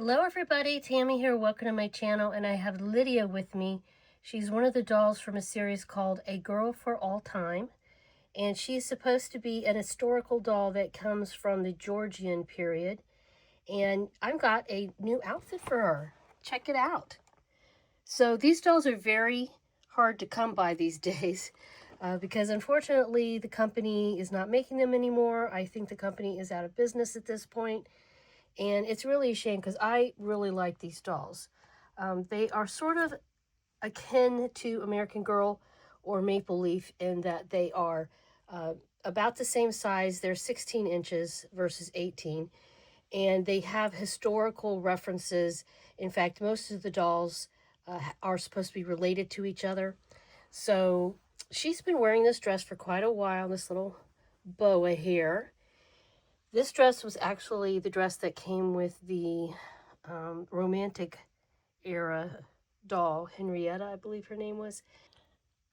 Hello everybody, Tammy here. Welcome to my channel, and I have Lydia with me. She's one of the dolls from a series called A Girl for All Time, and she's supposed to be an historical doll that comes from the Georgian period, and I've got a new outfit for her. Check it out. So these dolls are very hard to come by these days because unfortunately the company is not making them anymore. I think the company is out of business at this point. And it's really a shame because I really like these dolls. They are sort of akin to American Girl or Maple Leaf in that they are about the same size. They're 16 inches versus 18. And they have historical references. In fact, most of the dolls are supposed to be related to each other. So she's been wearing this dress for quite a while, this little boa here. This dress was actually the dress that came with the romantic era doll, Henrietta, I believe her name was.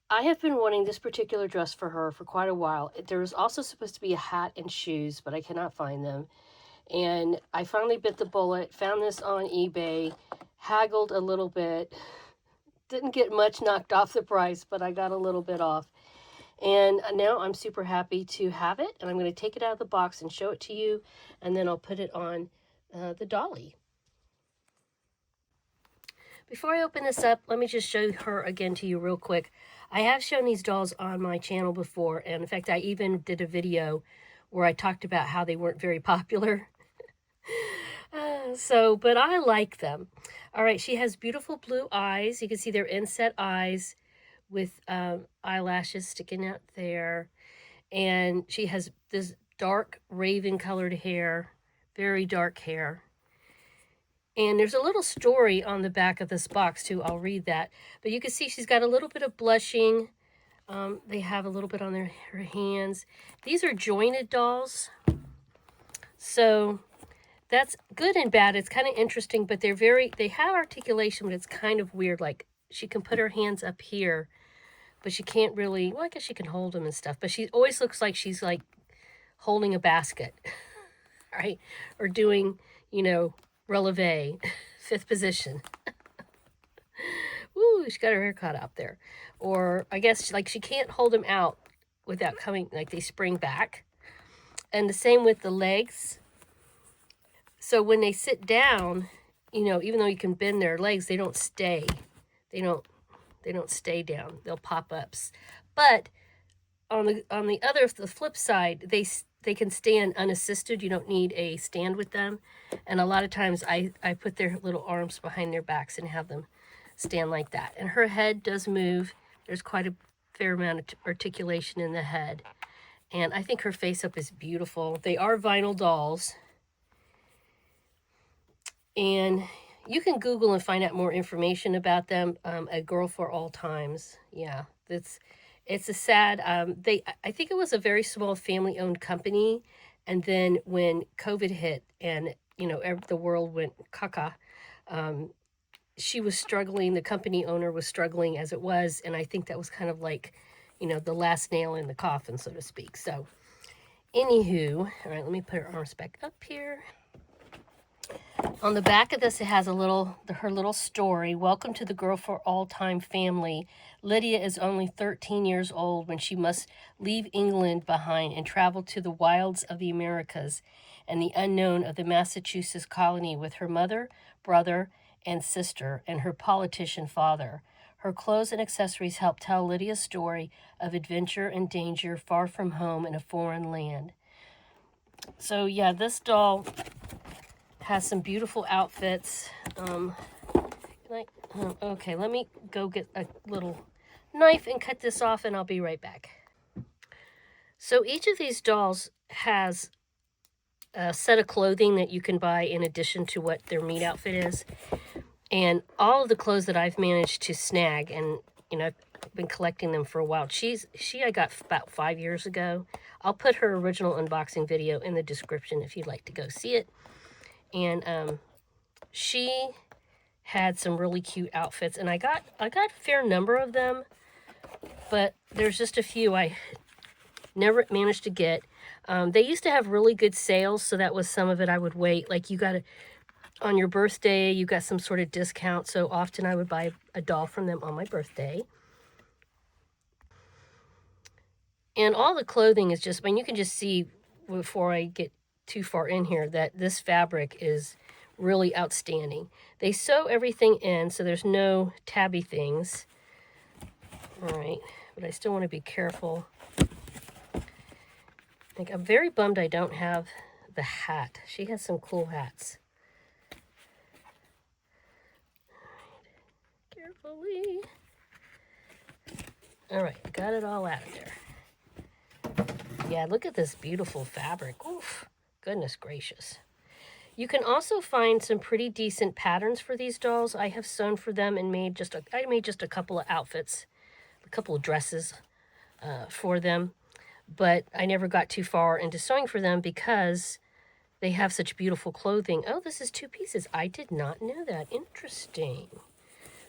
I have been wanting this particular dress for her for quite a while. There was also supposed to be a hat and shoes, but I cannot find them. And I finally bit the bullet, found this on eBay, haggled a little bit. Didn't get much knocked off the price, but I got a little bit off. And now I'm super happy to have it, and I'm going to take it out of the box and show it to you, and then I'll put it on the dolly. Before I open this up, let me just show her again to you real quick. I have shown these dolls on my channel before, and in fact I even did a video where I talked about how they weren't very popular. But I like them. All right, she has beautiful blue eyes. You can see they're inset eyes with eyelashes sticking out there, and she has this dark raven colored hair, very dark hair. And there's a little story on the back of this box too. I'll read that, but you can see she's got a little bit of blushing. They have a little bit on her hands. These are jointed dolls, so that's good and bad. It's kind of interesting, but they have articulation, but it's kind of weird. Like she can put her hands up here, but she can't really, well, I guess she can hold them and stuff, but she always looks like she's like holding a basket, right? Or doing, releve, fifth position. Ooh, she got her hair cut out there. Or I guess like she can't hold them out without coming, like they spring back. And the same with the legs. So when they sit down, even though you can bend their legs, they don't stay. They don't stay down. They'll pop up. But on the flip side, they can stand unassisted. You don't need a stand with them. And a lot of times I put their little arms behind their backs and have them stand like that. And her head does move. There's quite a fair amount of articulation in the head. And I think her face up is beautiful. They are vinyl dolls. And you can Google and find out more information about them. A Girl for All Times. Yeah, it's a sad, I think it was a very small family-owned company, and then when COVID hit and, the world went caca, she was struggling, the company owner was struggling as it was, and I think that was kind of like, the last nail in the coffin, so to speak. So, anywho, all right, let me put her arms back up here. On the back of this, it has her little story. Welcome to the Girl for All Time family. Lydia is only 13 years old when she must leave England behind and travel to the wilds of the Americas and the unknown of the Massachusetts colony with her mother, brother, and sister, and her politician father. Her clothes and accessories help tell Lydia's story of adventure and danger far from home in a foreign land. So yeah, this doll has some beautiful outfits. Okay, let me go get a little knife and cut this off, and I'll be right back. So each of these dolls has a set of clothing that you can buy in addition to what their meat outfit is. And all of the clothes that I've managed to snag, and I've been collecting them for a while. I got about 5 years ago. I'll put her original unboxing video in the description if you'd like to go see it. And she had some really cute outfits, and I got a fair number of them, but there's just a few I never managed to get. They used to have really good sales, so that was some of it I would wait. Like, you got to on your birthday, you got some sort of discount. So often I would buy a doll from them on my birthday. And all the clothing is just, I mean, you can just see before I get too far in here that this fabric is really outstanding. They sew everything in, so there's no tabby things. All right, but I still want to be careful. Like, I'm very bummed I don't have the hat. She has some cool hats. Carefully. All right, got it all out of there. Yeah, look at this beautiful fabric. Oof, goodness gracious. You can also find some pretty decent patterns for these dolls. I have sewn for them and made just a couple of outfits, a couple of dresses for them, but I never got too far into sewing for them because they have such beautiful clothing. Oh, this is 2 pieces. I did not know that. Interesting.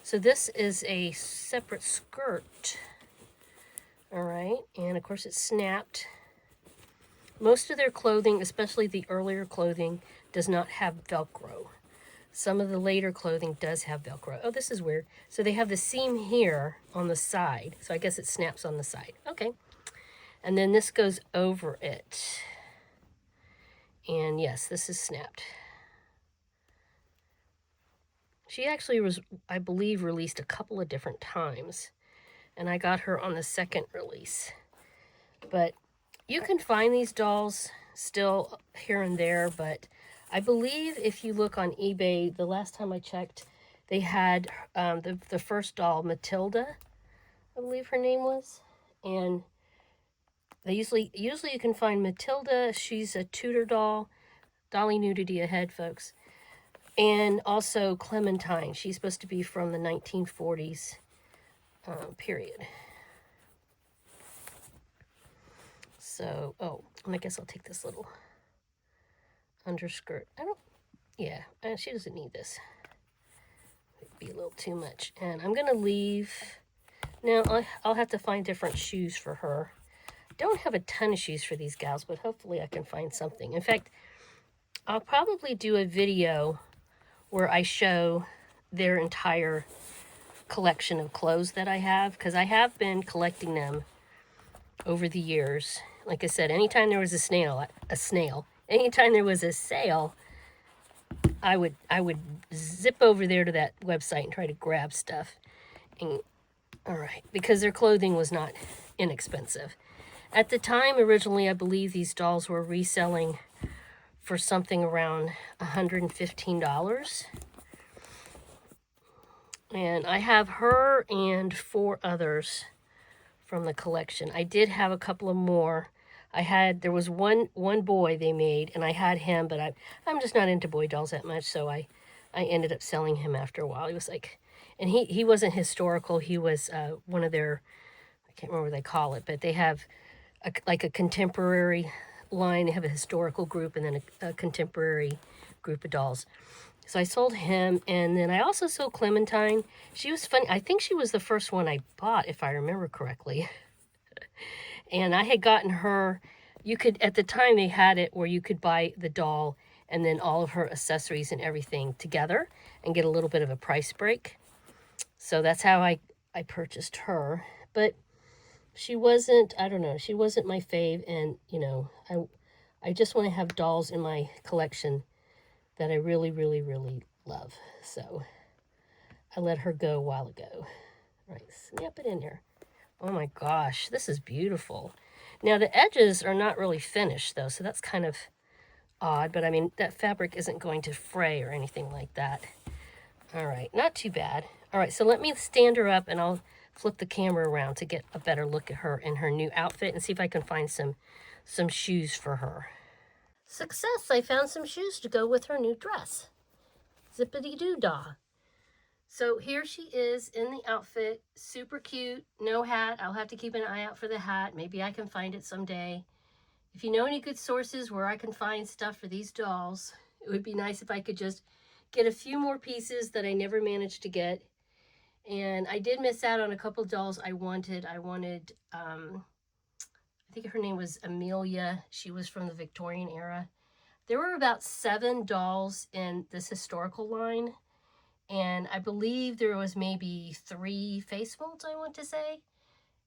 So this is a separate skirt. All right, and of course it's snapped. Most of their clothing, especially the earlier clothing, does not have Velcro. Some of the later clothing does have Velcro. Oh, this is weird. So they have the seam here on the side. So I guess it snaps on the side. Okay. And then this goes over it. And yes, this is snapped. She actually was, I believe, released a couple of different times. And I got her on the second release. But you can find these dolls still here and there, but I believe if you look on eBay, the last time I checked, they had the first doll, Matilda, I believe her name was. And they usually you can find Matilda. She's a Tudor doll. Dolly nudity ahead, folks. And also Clementine. She's supposed to be from the 1940s period. So, oh, and I guess I'll take this little underskirt. Yeah, she doesn't need this. It'd be a little too much. And I'm going to leave. Now, I'll have to find different shoes for her. Don't have a ton of shoes for these gals, but hopefully I can find something. In fact, I'll probably do a video where I show their entire collection of clothes that I have, because I have been collecting them over the years. Like I said, anytime there was anytime there was a sale, I would zip over there to that website and try to grab stuff. And all right, because their clothing was not inexpensive. At the time, originally, I believe these dolls were reselling for something around $115. And I have her and 4 others from the collection. I did have a couple of more. There was one boy they made, and I had him, but I'm just not into boy dolls that much, so I ended up selling him after a while. He was like, and he wasn't historical. He was one of their, I can't remember what they call it, but they have like a contemporary line. They have a historical group and then a contemporary group of dolls. So I sold him, and then I also sold Clementine. She was funny. I think she was the first one I bought, if I remember correctly. And I had gotten her, at the time they had it where you could buy the doll and then all of her accessories and everything together and get a little bit of a price break. So that's how I purchased her. But she wasn't, I don't know, she wasn't my fave. And, you know, I just want to have dolls in my collection that I really, really, really love. So I let her go a while ago. All right, snap it in here. Oh my gosh, this is beautiful. Now the edges are not really finished though, so that's kind of odd, but I mean, that fabric isn't going to fray or anything like that. All right, not too bad. All right, so let me stand her up and I'll flip the camera around to get a better look at her in her new outfit and see if I can find some shoes for her. Success! I found some shoes to go with her new dress. Zippity-doo-dah. So here she is in the outfit, super cute, no hat. I'll have to keep an eye out for the hat. Maybe I can find it someday. If you know any good sources where I can find stuff for these dolls, it would be nice if I could just get a few more pieces that I never managed to get. And I did miss out on a couple dolls I wanted. I think her name was Amelia. She was from the Victorian era. There were about 7 dolls in this historical line, and I believe there was maybe 3 face molds, I want to say.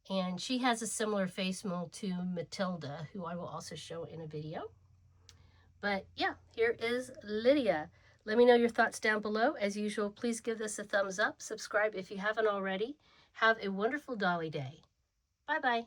And she has a similar face mold to Matilda, who I will also show in a video. But yeah, here is Lydia. Let me know your thoughts down below. As usual, please give this a thumbs up. Subscribe if you haven't already. Have a wonderful Dolly Day. Bye-bye.